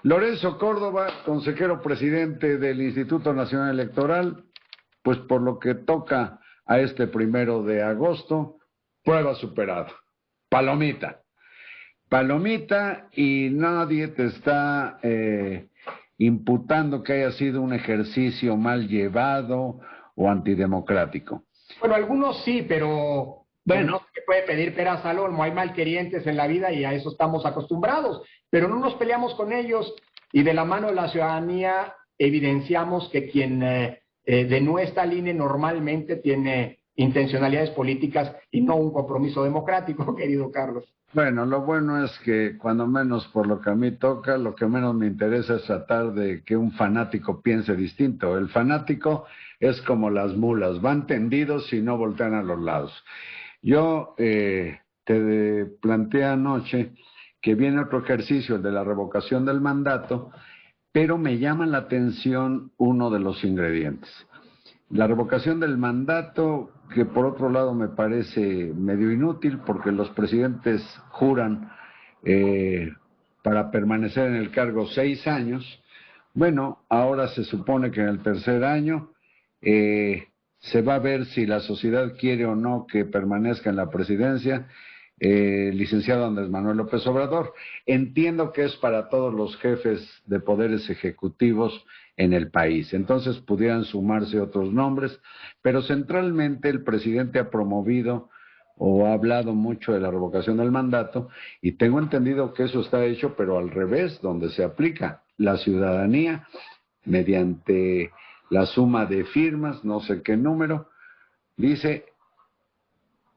Lorenzo Córdoba, consejero presidente del Instituto Nacional Electoral, pues por lo que toca a este 1 de agosto, prueba superada. Palomita. Palomita, y nadie te está imputando que haya sido un ejercicio mal llevado o antidemocrático. Bueno, algunos sí, pero bueno, no se puede pedir peras al olmo. Hay malquerientes en la vida y a eso estamos acostumbrados, pero no nos peleamos con ellos y de la mano de la ciudadanía evidenciamos que quien denuestra al INE normalmente tiene intencionalidades políticas y no un compromiso democrático, querido Carlos. Bueno, lo bueno es que cuando menos por lo que a mí toca, lo que menos me interesa es tratar de que un fanático piense distinto. El fanático es como las mulas, van tendidos y no voltean a los lados. Yo te planteé anoche que viene otro ejercicio, el de la revocación del mandato, pero me llama la atención uno de los ingredientes. La revocación del mandato, que por otro lado me parece medio inútil porque los presidentes juran para permanecer en el cargo 6 años. Bueno, ahora se supone que en el tercer año se va a ver si la sociedad quiere o no que permanezca en la presidencia licenciado Andrés Manuel López Obrador. Entiendo que es para todos los jefes de poderes ejecutivos en el país, entonces pudieran sumarse otros nombres, pero centralmente el presidente ha promovido o ha hablado mucho de la revocación del mandato y tengo entendido que eso está hecho, pero al revés, donde se aplica la ciudadanía mediante la suma de firmas, no sé qué número, dice,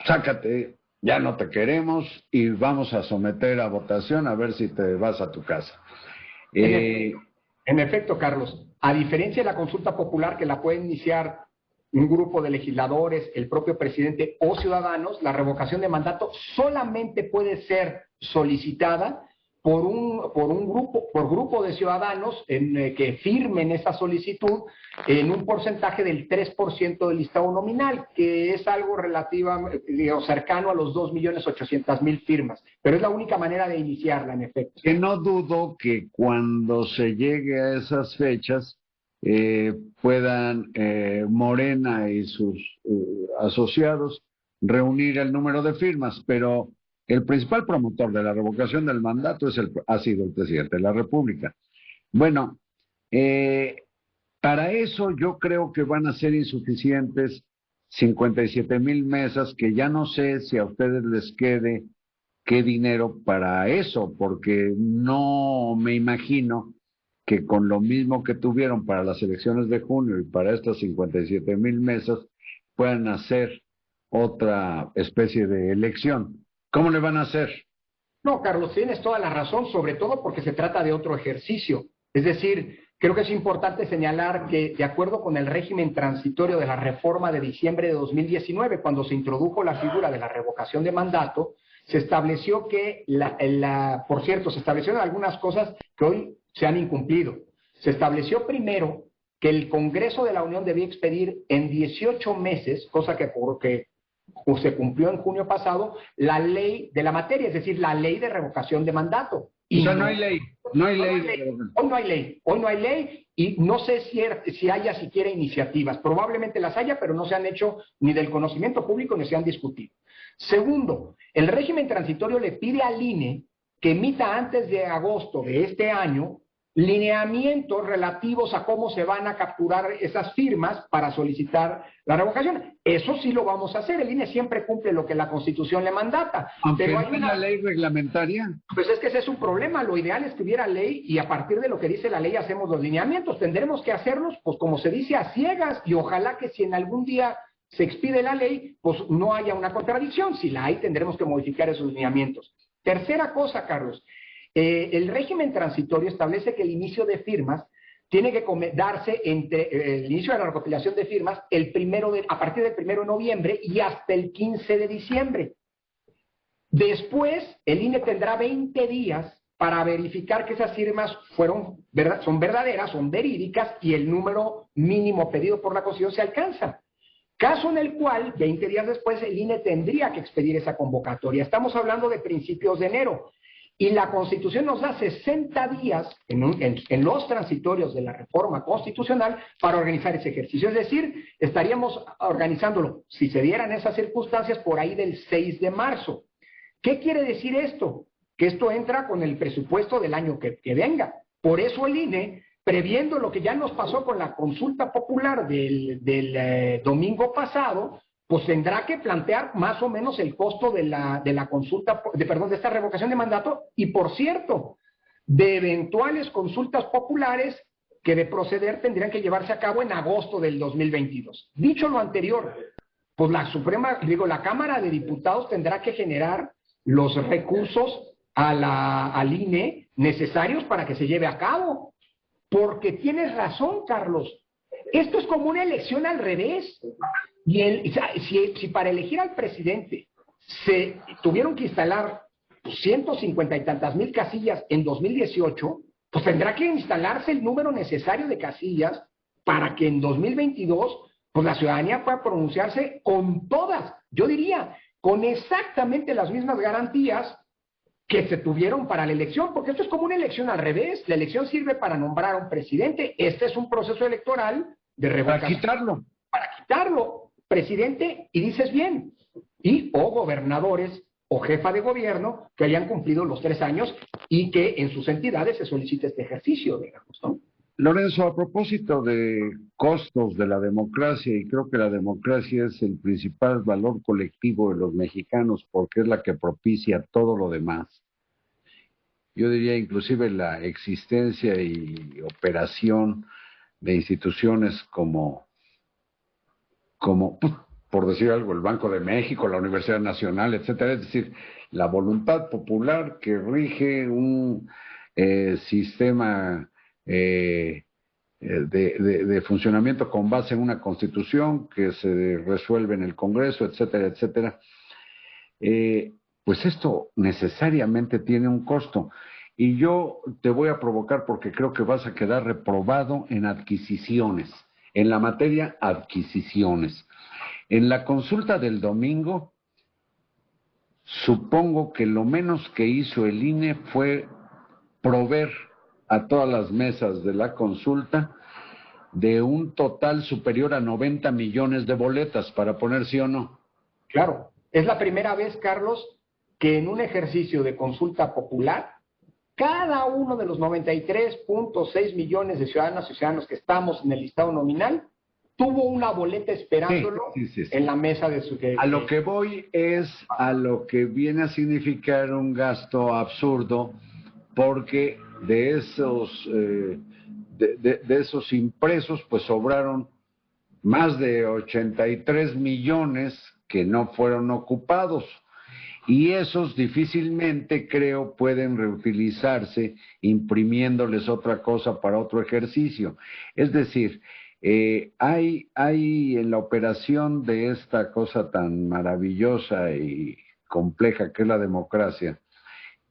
sácate, ya no te queremos y vamos a someter a votación a ver si te vas a tu casa. En efecto, Carlos, a diferencia de la consulta popular que la puede iniciar un grupo de legisladores, el propio presidente o ciudadanos, la revocación de mandato solamente puede ser solicitada por grupo de ciudadanos que firmen esa solicitud en un porcentaje del 3% del listado nominal, que es algo cercano a los 2.800.000 firmas, pero es la única manera de iniciarla, en efecto. Que no dudo que cuando se llegue a esas fechas puedan Morena y sus asociados reunir el número de firmas, pero el principal promotor de la revocación del mandato ha sido el presidente de la República. Bueno, para eso yo creo que van a ser insuficientes 57,000 mesas, que ya no sé si a ustedes les quede qué dinero para eso, porque no me imagino que con lo mismo que tuvieron para las elecciones de junio y para estas 57,000 mesas puedan hacer otra especie de elección. ¿Cómo le van a hacer? No, Carlos, tienes toda la razón, sobre todo porque se trata de otro ejercicio. Es decir, creo que es importante señalar que, de acuerdo con el régimen transitorio de la reforma de diciembre de 2019, cuando se introdujo la figura de la revocación de mandato, se estableció que, por cierto, se establecieron algunas cosas que hoy se han incumplido. Se estableció primero que el Congreso de la Unión debía expedir en 18 meses, cosa que se cumplió en junio pasado, la ley de la materia, es decir, la ley de revocación de mandato. O sea, no hay ley. Hoy no hay ley y no sé si haya siquiera iniciativas. Probablemente las haya, pero no se han hecho ni del conocimiento público ni se han discutido. Segundo, el régimen transitorio le pide al INE que emita antes de agosto de este año lineamientos relativos a cómo se van a capturar esas firmas para solicitar la revocación. Eso sí lo vamos a hacer. El INE siempre cumple lo que la Constitución le mandata. Aunque pero hay una ley reglamentaria. Pues es que ese es un problema. Lo ideal es que hubiera ley y a partir de lo que dice la ley hacemos los lineamientos. Tendremos que hacerlos, pues como se dice, a ciegas, y ojalá que si en algún día se expide la ley, pues no haya una contradicción. Si la hay, tendremos que modificar esos lineamientos. Tercera cosa, Carlos. El régimen transitorio establece que el inicio de firmas tiene que darse entre el inicio de la recopilación de firmas a partir del 1 de noviembre y hasta el 15 de diciembre. Después, el INE tendrá 20 días para verificar que esas firmas son verdaderas, son verídicas y el número mínimo pedido por la Constitución se alcanza. Caso en el cual, 20 días después, el INE tendría que expedir esa convocatoria. Estamos hablando de principios de enero. y la Constitución nos da 60 días en los transitorios de la reforma constitucional para organizar ese ejercicio. Es decir, estaríamos organizándolo, si se dieran esas circunstancias, por ahí del 6 de marzo. ¿Qué quiere decir esto? Que esto entra con el presupuesto del año que venga. Por eso el INE, previendo lo que ya nos pasó con la consulta popular del domingo pasado, pues tendrá que plantear más o menos el costo de la consulta, de esta revocación de mandato, y por cierto, de eventuales consultas populares que de proceder tendrían que llevarse a cabo en agosto del 2022. Dicho lo anterior, pues la Cámara de Diputados tendrá que generar los recursos al INE necesarios para que se lleve a cabo. Porque tienes razón, Carlos. Esto es como una elección al revés. Si para elegir al presidente se tuvieron que instalar 150 y tantas mil casillas en 2018, pues tendrá que instalarse el número necesario de casillas para que en 2022 pues la ciudadanía pueda pronunciarse con todas, yo diría, con exactamente las mismas garantías que se tuvieron para la elección, porque esto es como una elección al revés. La elección sirve para nombrar a un presidente. Este es un proceso electoral de revocación. Para quitarlo, presidente, y dices bien, o gobernadores o jefa de gobierno que hayan cumplido los 3 años y que en sus entidades se solicite este ejercicio, digamos, ¿no? Lorenzo, a propósito de costos de la democracia, y creo que la democracia es el principal valor colectivo de los mexicanos porque es la que propicia todo lo demás. Yo diría inclusive la existencia y operación de instituciones como por decir algo, el Banco de México, la Universidad Nacional, etcétera. Es decir, la voluntad popular que rige un sistema de funcionamiento con base en una constitución que se resuelve en el Congreso, etcétera, etcétera. Pues esto necesariamente tiene un costo. Y yo te voy a provocar porque creo que vas a quedar reprobado en adquisiciones, en la materia adquisiciones. En la consulta del domingo, supongo que lo menos que hizo el INE fue proveer a todas las mesas de la consulta de un total superior a 90 millones de boletas, para poner sí o no. Claro, es la primera vez, Carlos, que en un ejercicio de consulta popular, cada uno de los 93.6 millones de ciudadanas y ciudadanos que estamos en el listado nominal tuvo una boleta esperándolo sí. En la mesa de su... A lo que voy es a lo que viene a significar un gasto absurdo, porque de esos impresos pues sobraron más de 83 millones que no fueron ocupados, y esos difícilmente, creo, pueden reutilizarse imprimiéndoles otra cosa para otro ejercicio. Es decir, hay en la operación de esta cosa tan maravillosa y compleja que es la democracia,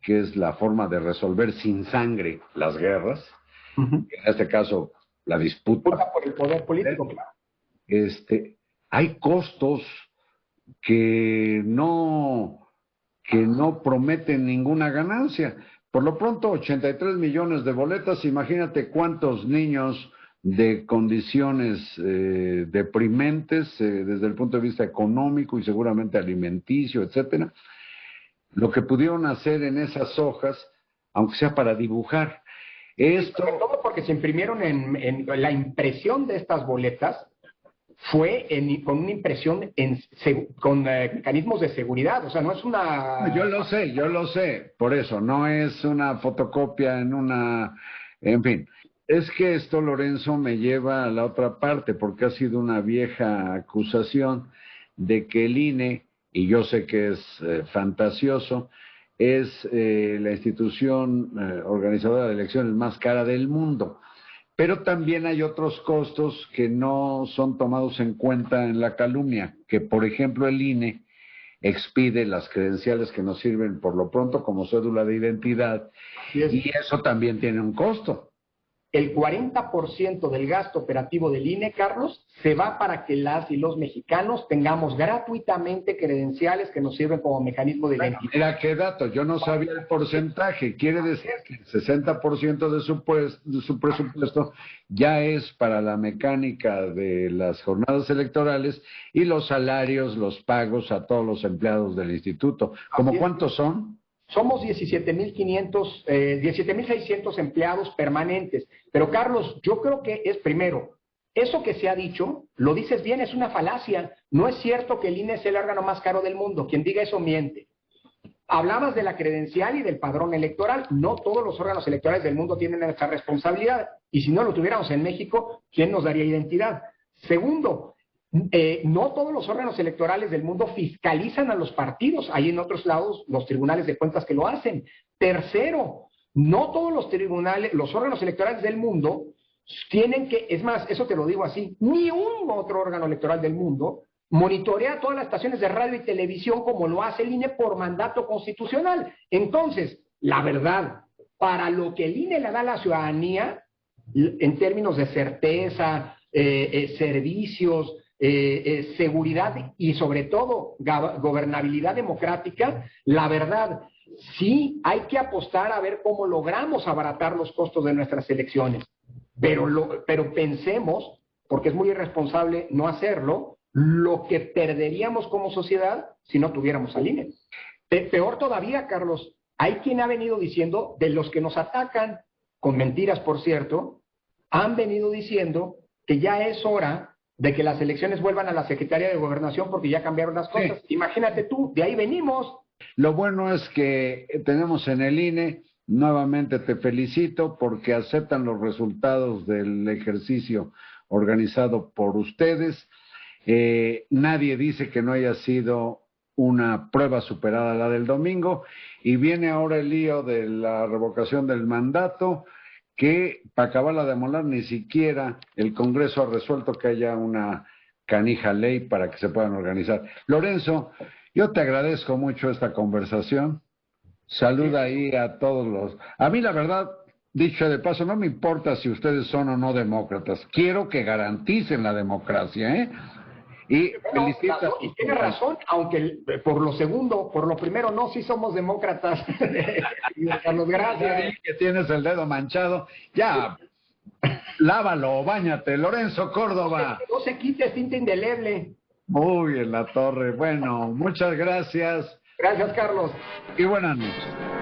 que es la forma de resolver sin sangre las guerras, en este caso la disputa por el poder político, claro. Hay costos que no prometen ninguna ganancia. Por lo pronto, 83 millones de boletas, imagínate cuántos niños de condiciones deprimentes desde el punto de vista económico y seguramente alimenticio, etcétera, lo que pudieron hacer en esas hojas, aunque sea para dibujar. Sobre todo porque se imprimieron en la impresión de estas boletas fue con una impresión con mecanismos de seguridad, o sea, no es una... Yo lo sé, por eso, no es una fotocopia en fin. Es que esto, Lorenzo, me lleva a la otra parte, porque ha sido una vieja acusación de que el INE, y yo sé que es fantasioso, es la institución organizadora de elecciones más cara del mundo. Pero también hay otros costos que no son tomados en cuenta en la calumnia, que por ejemplo el INE expide las credenciales que nos sirven por lo pronto como cédula de identidad, y eso también tiene un costo. el 40% del gasto operativo del INE, Carlos, se va para que las y los mexicanos tengamos gratuitamente credenciales que nos sirven como mecanismo de identidad. Mira qué dato, yo no sabía el porcentaje. Quiere decir que el 60% de su presupuesto ya es para la mecánica de las jornadas electorales y los salarios, los pagos a todos los empleados del instituto. ¿Cómo cuántos son? Somos 17,600 empleados permanentes. Pero, Carlos, yo creo que es primero, eso que se ha dicho, lo dices bien, es una falacia. No es cierto que el INE es el órgano más caro del mundo. Quien diga eso miente. Hablabas de la credencial y del padrón electoral. No todos los órganos electorales del mundo tienen esa responsabilidad. Y si no lo tuviéramos en México, ¿quién nos daría identidad? Segundo, no todos los órganos electorales del mundo fiscalizan a los partidos. Hay en otros lados los tribunales de cuentas que lo hacen. Tercero, no todos los órganos electorales del mundo tienen que, es más, eso te lo digo así, ni un otro órgano electoral del mundo monitorea todas las estaciones de radio y televisión como lo hace el INE por mandato constitucional. Entonces, la verdad, para lo que el INE le da a la ciudadanía, en términos de certeza, servicios, seguridad y sobre todo gobernabilidad democrática, la verdad, sí hay que apostar a ver cómo logramos abaratar los costos de nuestras elecciones, pero pensemos, porque es muy irresponsable no hacerlo, lo que perderíamos como sociedad si no tuviéramos al INE. Peor todavía, Carlos, hay quien ha venido diciendo, de los que nos atacan, con mentiras por cierto, han venido diciendo que ya es hora de que las elecciones vuelvan a la Secretaría de Gobernación porque ya cambiaron las cosas. Sí. Imagínate tú, de ahí venimos. Lo bueno es que tenemos en el INE, nuevamente te felicito porque aceptan los resultados del ejercicio organizado por ustedes. Nadie dice que no haya sido una prueba superada la del domingo y viene ahora el lío de la revocación del mandato, que para acabarla de molar ni siquiera el Congreso ha resuelto que haya una canija ley para que se puedan organizar. Lorenzo, yo te agradezco mucho esta conversación. Saluda ahí a todos los... A mí la verdad, dicho de paso, no me importa si ustedes son o no demócratas. Quiero que garanticen la democracia, ¿eh? Y felicito. Y tiene razón, aunque por lo segundo, por lo primero no, sí somos demócratas. Carlos, gracias. Que tienes el dedo manchado. Ya, lávalo, báñate. Lorenzo Córdoba. No se quite tinta indeleble. Muy en la torre. Bueno, muchas gracias. Gracias, Carlos. Y buenas noches.